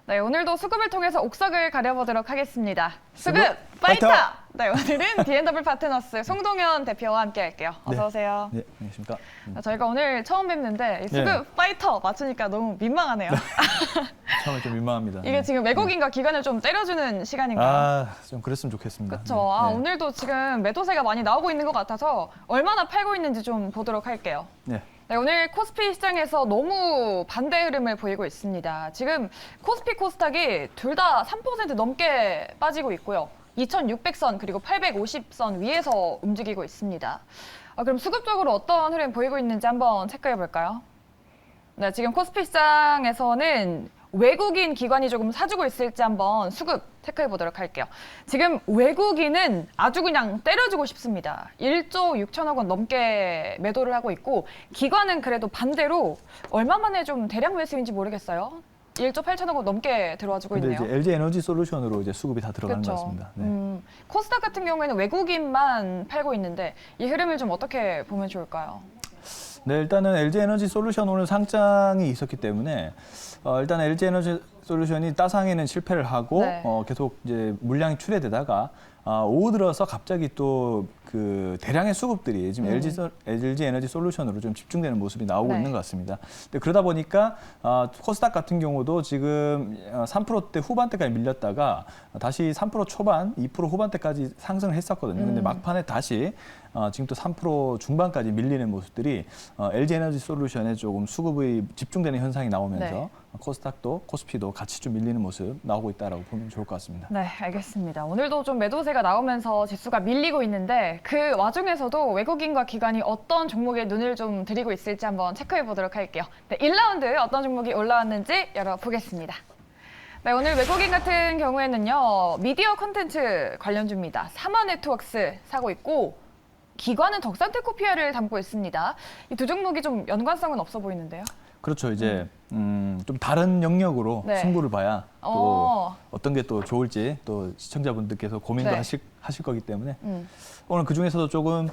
네, 오늘도 수급을 통해서 옥석을 가려보도록 하겠습니다. 수급 파이터! 파이터! 네, 오늘은 D&W 파트너스 송동현 대표와 함께 할게요. 어서 오세요. 네, 안녕하십니까. 저희가 오늘 처음 뵙는데 이 수급 네. 파이터 맞추니까 너무 민망하네요. 처음에 좀 민망합니다. 이게 지금 외국인과 기관을 좀 때려주는 시간인가요? 좀 그랬으면 좋겠습니다. 그렇죠. 네. 오늘도 지금 매도세가 많이 나오고 있는 것 같아서 얼마나 팔고 있는지 좀 보도록 할게요. 네. 네, 오늘 코스피 시장에서 너무 반대 흐름을 보이고 있습니다. 지금 코스피 코스닥이 둘 다 3% 넘게 빠지고 있고요. 2600선 그리고 850선 위에서 움직이고 있습니다. 그럼 수급적으로 어떤 흐름 보이고 있는지 한번 체크해 볼까요? 네, 지금 코스피 시장에서는 외국인 기관이 조금 사주고 있을지 한번 수급 체크해 보도록 할게요. 지금 외국인은 아주 그냥 때려주고 싶습니다. 1조 6천억 원 넘게 매도를 하고 있고 기관은 그래도 반대로 얼마 만에 좀 대량 매수인지 모르겠어요. 1조 8천억 원 넘게 들어와주고 근데 있네요. 이제 LG 에너지 솔루션으로 이제 수급이 다 들어가는 그렇죠. 것 같습니다. 네. 코스닥 같은 경우에는 외국인만 팔고 있는데 이 흐름을 좀 어떻게 보면 좋을까요? 네, 일단은 LG 에너지 솔루션 오늘 상장이 있었기 때문에 일단 LG 에너지 솔루션이 따상에는 실패를 하고 네. 계속 이제 물량이 출회되다가 오후 들어서 갑자기 또 그 대량의 수급들이 지금 LG 에너지 솔루션으로 좀 집중되는 모습이 나오고 네. 있는 것 같습니다. 근데 그러다 보니까 코스닥 같은 경우도 지금 3%대 후반대까지 밀렸다가 다시 3% 초반, 2% 후반대까지 상승을 했었거든요. 근데 막판에 다시 지금 또 3% 중반까지 밀리는 모습들이 LG 에너지 솔루션에 조금 수급이 집중되는 현상이 나오면서 네. 코스닥도 코스피도 같이 좀 밀리는 모습 나오고 있다라고 보면 좋을 것 같습니다. 네, 알겠습니다. 오늘도 좀 매도세가 나오면서 지수가 밀리고 있는데 그 와중에서도 외국인과 기관이 어떤 종목에 눈을 좀 들이고 있을지 한번 체크해 보도록 할게요. 네, 1라운드 어떤 종목이 올라왔는지 열어보겠습니다. 네, 오늘 외국인 같은 경우에는요. 미디어 콘텐츠 관련주입니다. 사마 네트워크스 사고 있고 기관은 덕산테크피아를 담고 있습니다. 이 두 종목이 좀 연관성은 없어 보이는데요. 그렇죠. 이제 좀 다른 영역으로 네. 승부를 봐야 또 어. 어떤 게 또 좋을지 또 시청자분들께서 고민도 네. 하실 거기 때문에 음. 오늘 그 중에서도 조금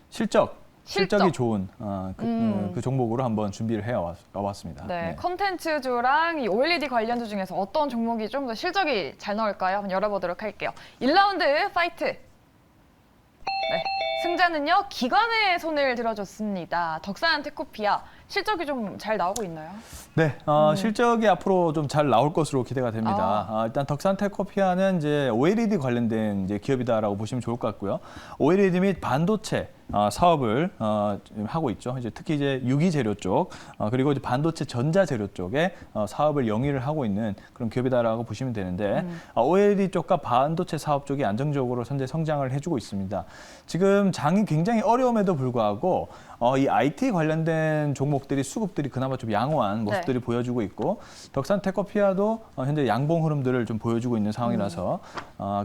실적이 좋은 그 종목으로 한번 준비를 해 왔습니다. 네, 컨텐츠주랑 이 OLED 관련주 중에서 어떤 종목이 좀 더 실적이 잘 나올까요? 한번 열어보도록 할게요. 1라운드 파이트! 네, 승자는요, 기관의 손을 들어줬습니다. 덕산테크피아. 실적이 좀 잘 나오고 있나요? 네, 실적이 앞으로 좀 잘 나올 것으로 기대가 됩니다. 일단 덕산테크피아는 이제 OLED 관련된 이제 기업이다라고 보시면 좋을 것 같고요. OLED 및 반도체 사업을 하고 있죠. 이제 특히 이제 유기 재료 쪽 그리고 이제 반도체 전자 재료 쪽에 사업을 영위를 하고 있는 그런 기업이다라고 보시면 되는데 OLED 쪽과 반도체 사업 쪽이 안정적으로 현재 성장을 해주고 있습니다. 지금 장이 굉장히 어려움에도 불구하고 이 IT 관련된 종목들이 수급들이 그나마 좀 양호한 모습들이 보여주고 있고 덕산테크피아도 현재 양봉 흐름들을 좀 보여주고 있는 상황이라서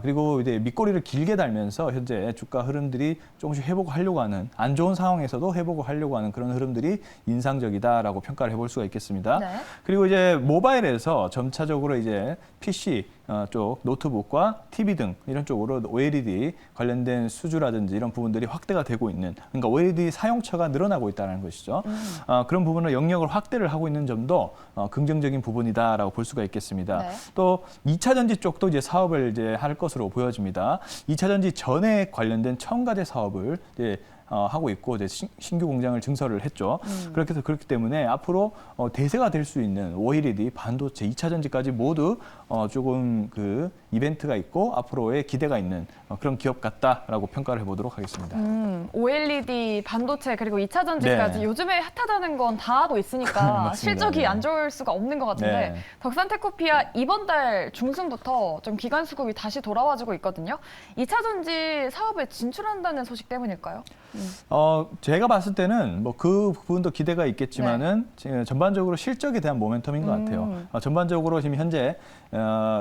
그리고 이제 밑꼬리를 길게 달면서 현재 주가 흐름들이 조금씩 회복하려고 하는 안 좋은 상황에서도 회복을 하려고 하는 그런 흐름들이 인상적이다라고 평가를 해볼 수가 있겠습니다. 네. 그리고 이제 모바일에서 점차적으로 이제 PC 쪽 노트북과 TV 등 이런 쪽으로 OLED 관련된 수주라든지 이런 부분들이 확대가 되고 있는 그러니까 OLED 사용처가 늘어나고 있다는 것이죠. 그런 부분으로 영역을 확대를 하고 있는 점도 긍정적인 부분이다라고 볼 수가 있겠습니다. 네. 또 2차 전지 쪽도 이제 사업을 이제 할 것으로 보여집니다. 2차 전지 전에 관련된 첨가제 사업을 이제 하고 있고 이제 신규 공장을 증설을 했죠. 그렇기 때문에 앞으로 대세가 될 수 있는 OLED, 반도체, 2차 전지까지 모두 조금 그 이벤트가 있고 앞으로의 기대가 있는 그런 기업 같다라고 평가를 해보도록 하겠습니다. OLED, 반도체 그리고 2차 전지까지 네. 요즘에 핫하다는 건 다 하고 있으니까 맞습니다. 실적이 네. 안 좋을 수가 없는 것 같은데 네. 덕산테크피아 이번 달 중순부터 좀 기관 수급이 다시 돌아와주고 있거든요. 2차 전지 사업에 진출한다는 소식 때문일까요? 제가 봤을 때는 뭐 그 부분도 기대가 있겠지만은 전반적으로 실적에 대한 모멘텀인 것 같아요. 전반적으로 지금 현재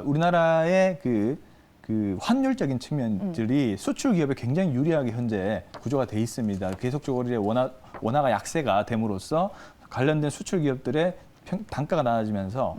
우리나라의 그 환율적인 측면들이 수출 기업에 굉장히 유리하게 현재 구조가 돼 있습니다. 계속적으로 이제 원화가 약세가 됨으로써 관련된 수출 기업들의 단가가 낮아지면서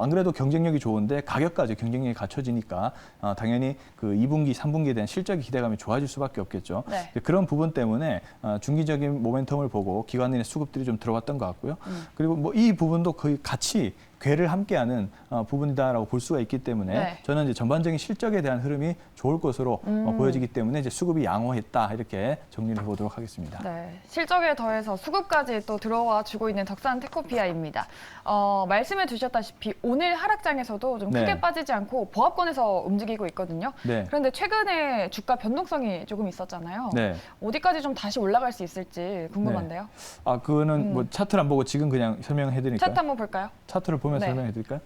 안 그래도 경쟁력이 좋은데 가격까지 경쟁력이 갖춰지니까 당연히 그 2분기, 3분기에 대한 실적의 기대감이 좋아질 수밖에 없겠죠. 네. 그런 부분 때문에 중기적인 모멘텀을 보고 기관인의 수급들이 좀 들어왔던 것 같고요. 그리고 뭐 이 부분도 거의 같이 궤를 함께하는 부분이다라고 볼 수가 있기 때문에 네. 저는 이제 전반적인 실적에 대한 흐름이 좋을 것으로 보여지기 때문에 이제 수급이 양호했다 이렇게 정리를 해보도록 하겠습니다. 네, 실적에 더해서 수급까지 또 들어와 주고 있는 덕산 테코피아입니다. 말씀해 주셨다시피 오늘 하락장에서도 좀 크게 네. 빠지지 않고 보합권에서 움직이고 있거든요. 네. 그런데 최근에 주가 변동성이 조금 있었잖아요. 네. 어디까지 좀 다시 올라갈 수 있을지 궁금한데요. 그거는 뭐 차트를 안 보고 지금 그냥 설명해 드릴까요? 차트 한번 볼까요? 차트를 보면서 네. 설명해 드릴까요?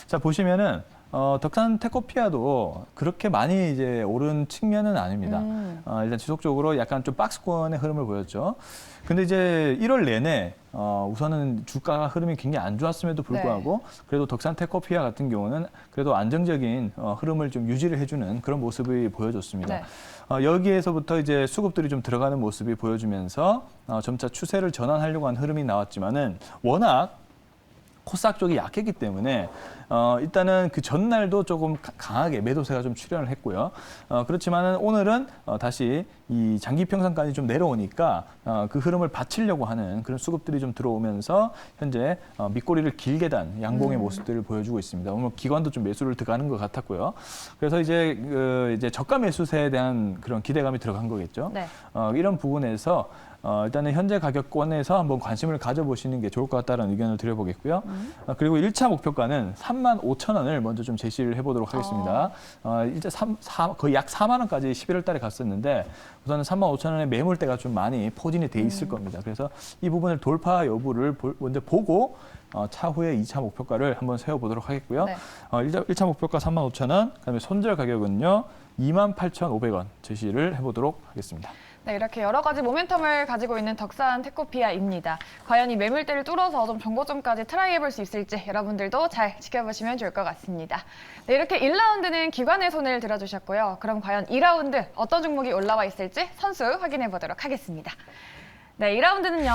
자, 보시면은 덕산 테코피아도 그렇게 많이 이제 오른 측면은 아닙니다. 일단 지속적으로 약간 좀 박스권의 흐름을 보였죠. 근데 이제 1월 내내 우선은 주가 흐름이 굉장히 안 좋았음에도 불구하고 그래도 덕산 테코피아 같은 경우는 그래도 안정적인 흐름을 좀 유지를 해주는 그런 모습이 보여줬습니다. 네. 여기에서부터 이제 수급들이 좀 들어가는 모습이 보여주면서 점차 추세를 전환하려고 한 흐름이 나왔지만은 워낙 코스닥 쪽이 약했기 때문에 일단은 그 전날도 조금 강하게 매도세가 좀 출현을 했고요. 그렇지만은 오늘은 다시 이 장기 평선까지 좀 내려오니까 그 흐름을 받치려고 하는 그런 수급들이 좀 들어오면서 현재 밑꼬리를 길게 단 양봉의 모습들을 보여주고 있습니다. 오늘 기관도 좀 매수를 들어가는 것 같았고요. 그래서 이제 저가 매수세에 대한 그런 기대감이 들어간 거겠죠. 네. 이런 부분에서 일단은 현재 가격권에서 한번 관심을 가져보시는 게 좋을 것 같다는 의견을 드려보겠고요. 그리고 1차 목표가는 35,000원을 먼저 좀 제시를 해보도록 하겠습니다. 이제 거의 약 4만 원까지 11월 달에 갔었는데 우선은 35,000원의 매물대가 좀 많이 포진이 돼 있을 겁니다. 그래서 이 부분을 돌파 여부를 먼저 보고 차후에 2차 목표가를 한번 세워보도록 하겠고요. 네. 1차 목표가 35,000원, 그다음에 손절 가격은요 28,500원 제시를 해보도록 하겠습니다. 네, 이렇게 여러 가지 모멘텀을 가지고 있는 덕산 테코피아입니다. 과연 이 매물대를 뚫어서 좀 정고점까지 트라이 해볼 수 있을지 여러분들도 잘 지켜보시면 좋을 것 같습니다. 네, 이렇게 1라운드는 기관의 손을 들어주셨고요. 그럼 과연 2라운드 어떤 종목이 올라와 있을지 선수 확인해 보도록 하겠습니다. 네, 2라운드는요.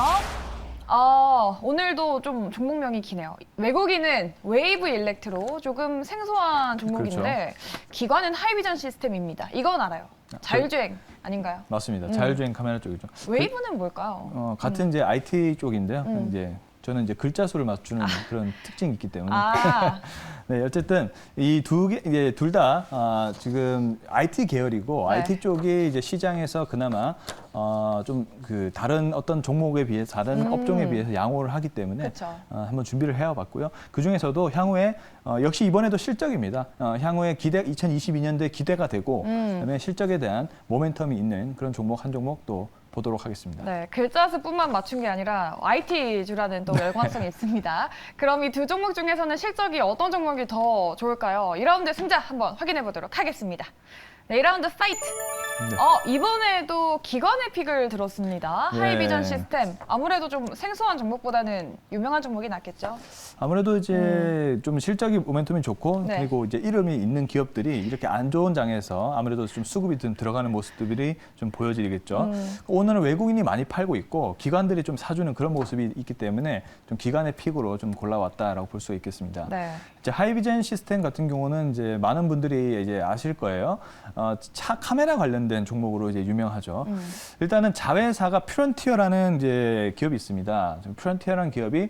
오늘도 좀 종목명이 기네요. 외국인은 웨이브 일렉트로 조금 생소한 종목인데 기관은 하이비전 시스템입니다. 이건 알아요. 자율주행 아닌가요? 맞습니다. 자율주행 카메라 쪽이죠. 웨이브는 뭘까요? 같은 이제 IT 쪽인데요. 이제 저는 이제 글자 수를 맞추는 그런 특징이 있기 때문에. 네, 어쨌든 이 둘 다 지금 IT 계열이고 네. IT 쪽이 이제 시장에서 그나마 좀 그 다른 어떤 종목에 비해서 다른 업종에 비해서 양호를 하기 때문에 그쵸. 한번 준비를 해와봤고요. 그 중에서도 향후에 역시 이번에도 실적입니다. 향후에 2022년도에 기대가 되고 그다음에 실적에 대한 모멘텀이 있는 그런 종목 한 종목 또 보도록 하겠습니다. 네, 글자 수뿐만 맞춘 게 아니라 IT주라는 또 열광성이 있습니다. 그럼 이 두 종목 중에서는 실적이 어떤 종목이 더 좋을까요? 2라운드 승자 한번 확인해 보도록 하겠습니다. 네, 2라운드 파이트! 네. 이번에도 기관의 픽을 들었습니다. 네. 하이비전 시스템. 아무래도 좀 생소한 종목보다는 유명한 종목이 낫겠죠? 아무래도 이제 좀 실적이 모멘텀이 좋고 네. 그리고 이제 이름이 있는 기업들이 이렇게 안 좋은 장에서 아무래도 좀 수급이 좀 들어가는 모습들이 좀 보여지겠죠. 오늘은 외국인이 많이 팔고 있고 기관들이 좀 사주는 그런 모습이 있기 때문에 좀 기관의 픽으로 좀 골라왔다라고 볼 수 있겠습니다. 네. 이제 하이비전 시스템 같은 경우는 이제 많은 분들이 이제 아실 거예요. 차 카메라 관련된 종목으로 이제 유명하죠. 일단은 자회사가 퓨런티어라는 이제 기업이 있습니다. 퓨런티어라는 기업이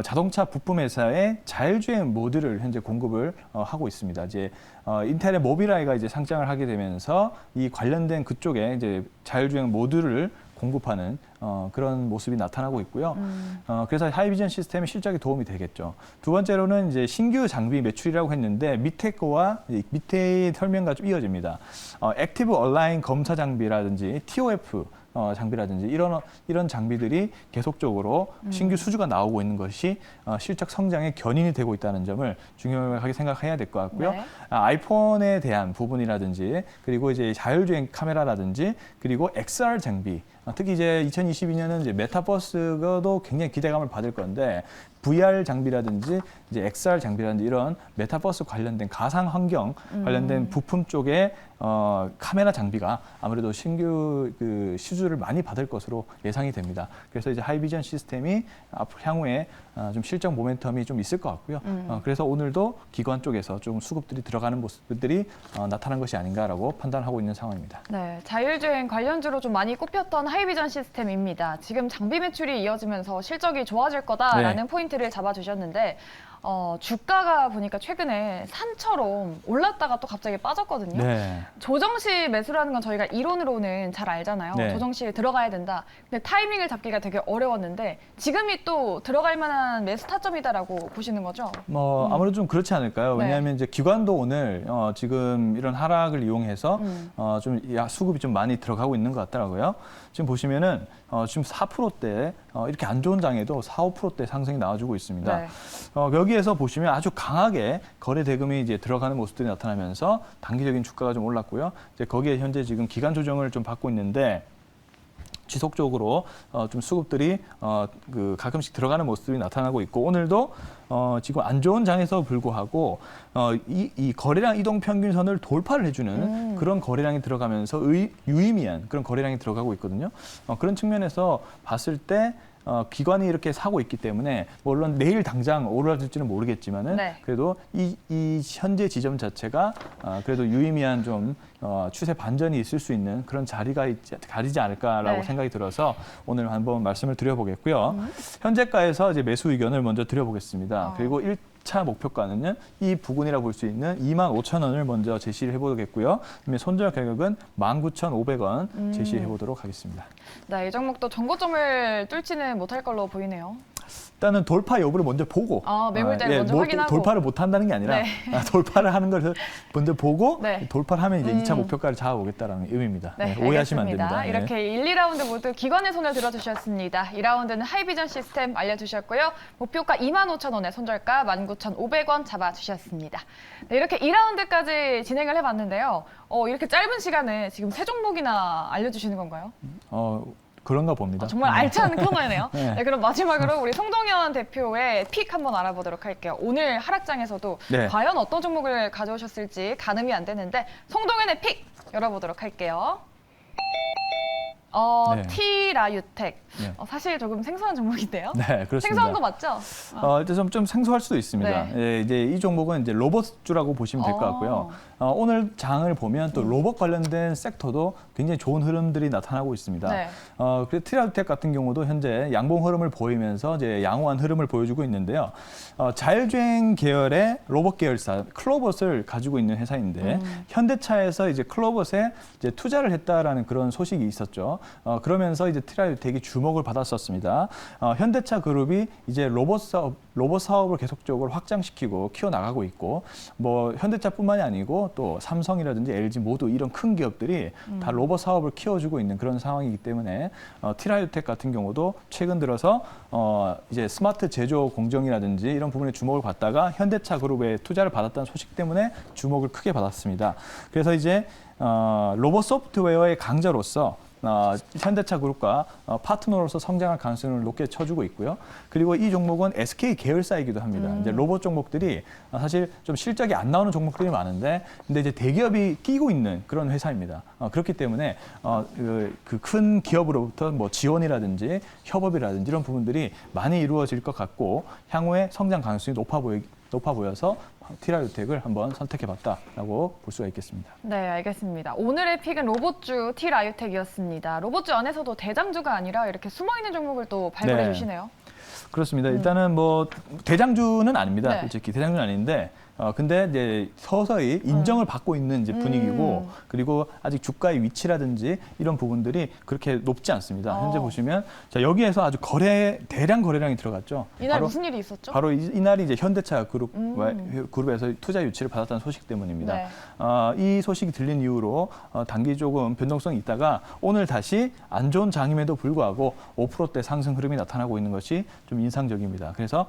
자동차 부품 회사의 자율주행 모듈을 현재 공급을 하고 있습니다. 이제 인텔의 모빌아이가 이제 상장을 하게 되면서 이 관련된 그쪽에 이제 자율주행 모듈을 공급하는 그런 모습이 나타나고 있고요. 그래서 하이비전 시스템의 실적에 도움이 되겠죠. 두 번째로는 이제 신규 장비 매출이라고 했는데 밑에 거와 밑에 설명과 좀 이어집니다. 액티브 얼라인 검사 장비라든지 TOF 장비라든지 이런 장비들이 계속적으로 신규 수주가 나오고 있는 것이 실적 성장의 견인이 되고 있다는 점을 중요하게 생각해야 될 것 같고요. 네. 아이폰에 대한 부분이라든지 그리고 이제 자율주행 카메라라든지 그리고 XR 장비 특히 이제 2022년은 이제 메타버스도 굉장히 기대감을 받을 건데 VR 장비라든지 이제 XR 장비라든지 이런 메타버스 관련된 가상 환경 관련된 부품 쪽에 카메라 장비가 아무래도 신규 그 시주를 많이 받을 것으로 예상이 됩니다. 그래서 이제 하이비전 시스템이 앞으로 향후에 좀 실적 모멘텀이 좀 있을 것 같고요. 그래서 오늘도 기관 쪽에서 좀 수급들이 들어가는 모습들이 나타난 것이 아닌가라고 판단하고 있는 상황입니다. 네, 자율주행 관련주로 좀 많이 꼽혔던 하이비전 시스템입니다. 지금 장비 매출이 이어지면서 실적이 좋아질 거다라는 포인트를 잡아주셨는데 주가가 보니까 최근에 산처럼 올랐다가 또 갑자기 빠졌거든요. 네. 조정시 매수라는 건 저희가 이론으로는 잘 알잖아요. 네. 조정시에 들어가야 된다. 근데 타이밍을 잡기가 되게 어려웠는데 지금이 또 들어갈 만한 매수 타점이다라고 보시는 거죠? 아무래도 좀 그렇지 않을까요? 네. 왜냐하면 이제 기관도 오늘 지금 이런 하락을 이용해서 좀 수급이 좀 많이 들어가고 있는 것 같더라고요. 지금 보시면은 지금 4%대 이렇게 안 좋은 장에도 4, 5%대 상승이 나와주고 있습니다. 네. 여기에서 보시면 아주 강하게 거래 대금이 이제 들어가는 모습들이 나타나면서 단기적인 주가가 좀 올랐고요. 이제 거기에 현재 지금 기간 조정을 좀 받고 있는데. 지속적으로 좀 수급들이 가끔씩 들어가는 모습이 나타나고 있고 오늘도 지금 안 좋은 장에서 불구하고 이 거래량 이동 평균선을 돌파를 해주는 그런 거래량이 들어가면서 유의미한 그런 거래량이 들어가고 있거든요. 그런 측면에서 봤을 때 기관이 이렇게 사고 있기 때문에 물론 내일 당장 오르락질지는 모르겠지만은 네. 그래도 이 현재 지점 자체가 그래도 유의미한 좀 추세 반전이 있을 수 있는 그런 자리가 가리지 않을까라고 네. 생각이 들어서 오늘 한번 말씀을 드려보겠고요. 현재가에서 이제 매수 의견을 먼저 드려보겠습니다. 그리고 1차 목표가는요, 이 부근이라 볼 수 있는 25,000원을 먼저 제시를 해보겠고요. 그다음에 손절 가격은 19,500원 제시해 보도록 하겠습니다. 네, 이 종목도 정고점을 뚫지는 못할 걸로 보이네요. 일단은 돌파 여부를 먼저 보고 매물대를 먼저 확인하고 돌파를 못 한다는 게 아니라 네. 돌파를 하는 것을 먼저 보고 네. 돌파를 하면 이제 2차 목표가를 잡아보겠다는 의미입니다. 네, 오해하시면 안 알겠습니다. 됩니다. 이렇게 1, 2라운드 모두 기관의 손을 들어주셨습니다. 2라운드는 하이비전 시스템 알려주셨고요. 목표가 25,000원에 손절가 19,500원 잡아주셨습니다. 네, 이렇게 2라운드까지 진행을 해봤는데요. 이렇게 짧은 시간에 지금 세 종목이나 알려주시는 건가요? 그런가 봅니다. 정말 알찬 코너네요. 네. 네, 그럼 마지막으로 우리 송동현 대표의 픽 한번 알아보도록 할게요. 오늘 하락장에서도 네. 과연 어떤 종목을 가져오셨을지 가늠이 안 되는데 송동현의 픽 열어보도록 할게요. 네. T라유텍. 네. 사실 조금 생소한 종목인데요. 네, 그렇습니다. 생소한 거 맞죠? 일단 좀 생소할 수도 있습니다. 네. 예, 이제 이 종목은 이제 로봇주라고 보시면 될 것 같고요. 오늘 장을 보면 또 로봇 관련된 섹터도 굉장히 좋은 흐름들이 나타나고 있습니다. 네. 그래서 트라유텍 같은 경우도 현재 양봉 흐름을 보이면서 이제 양호한 흐름을 보여주고 있는데요. 자율주행 계열의 로봇 계열사 클로봇을 가지고 있는 회사인데 현대차에서 이제 클로봇에 이제 투자를 했다라는 그런 소식이 있었죠. 그러면서 이제 트라유텍이 주목을 받았었습니다. 현대차 그룹이 이제 로봇 사업을 계속적으로 확장시키고 키워나가고 있고, 뭐 현대차뿐만이 아니고 또 삼성이라든지 LG 모두 이런 큰 기업들이 다 로봇 사업을 키워주고 있는 그런 상황이기 때문에 트라유텍 같은 경우도 최근 들어서 이제 스마트 제조 공정이라든지 이런 부분에 주목을 받다가 현대차 그룹에 투자를 받았다는 소식 때문에 주목을 크게 받았습니다. 그래서 이제 로봇 소프트웨어의 강자로서 현대차 그룹과 파트너로서 성장할 가능성을 높게 쳐주고 있고요. 그리고 이 종목은 SK 계열사이기도 합니다. 이제 로봇 종목들이 사실 좀 실적이 안 나오는 종목들이 많은데, 근데 이제 대기업이 끼고 있는 그런 회사입니다. 그렇기 때문에 그 큰 기업으로부터 뭐 지원이라든지 협업이라든지 이런 부분들이 많이 이루어질 것 같고 향후에 성장 가능성이 높아 보여서 T라유텍을 한번 선택해봤다라고 볼 수가 있겠습니다. 네, 알겠습니다. 오늘의 픽은 로봇주 T라유텍이었습니다. 로봇주 안에서도 대장주가 아니라 이렇게 숨어있는 종목을 또 발굴해 네. 주시네요. 그렇습니다. 일단은 뭐 대장주는 아닙니다. 네. 솔직히 대장주는 아닌데, 근데 이제 서서히 인정을 받고 있는 이제 분위기고, 그리고 아직 주가의 위치라든지 이런 부분들이 그렇게 높지 않습니다. 현재 보시면 자, 여기에서 아주 대량 거래량이 들어갔죠. 이날 무슨 일이 있었죠? 바로 이날이 이제 현대차 그룹에서 투자 유치를 받았다는 소식 때문입니다. 네. 이 소식이 들린 이후로 단기 조금 변동성이 있다가 오늘 다시 안 좋은 장임에도 불구하고 5%대 상승 흐름이 나타나고 있는 것이 좀 인상적입니다. 그래서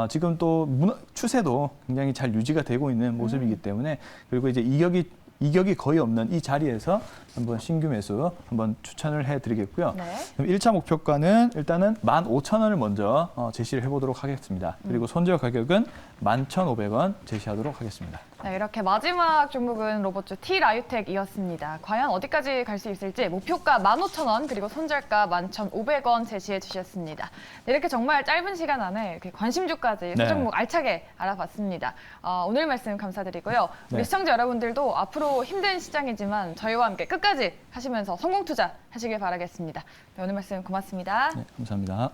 지금 또 추세도 굉장히 잘 유지가 되고 있는 모습이기 때문에, 그리고 이제 이격이 거의 없는 이 자리에서 한번 신규 매수 한번 추천을 해드리겠고요. 네. 그럼 1차 목표가는 일단은 15,000원을 먼저 제시를 해보도록 하겠습니다. 그리고 손절 가격은 11,500원 제시하도록 하겠습니다. 네, 이렇게 마지막 종목은 로봇주 T라유텍이었습니다. 과연 어디까지 갈 수 있을지 목표가 15,000원 그리고 손절가 11,500원 제시해 주셨습니다. 네, 이렇게 정말 짧은 시간 안에 이렇게 관심주까지 세 종목 알차게 알아봤습니다. 오늘 말씀 감사드리고요. 우리 네. 시청자 여러분들도 앞으로 힘든 시장이지만 저희와 함께 끝까지 하시면서 성공 투자 하시길 바라겠습니다. 네, 오늘 말씀 고맙습니다. 네, 감사합니다.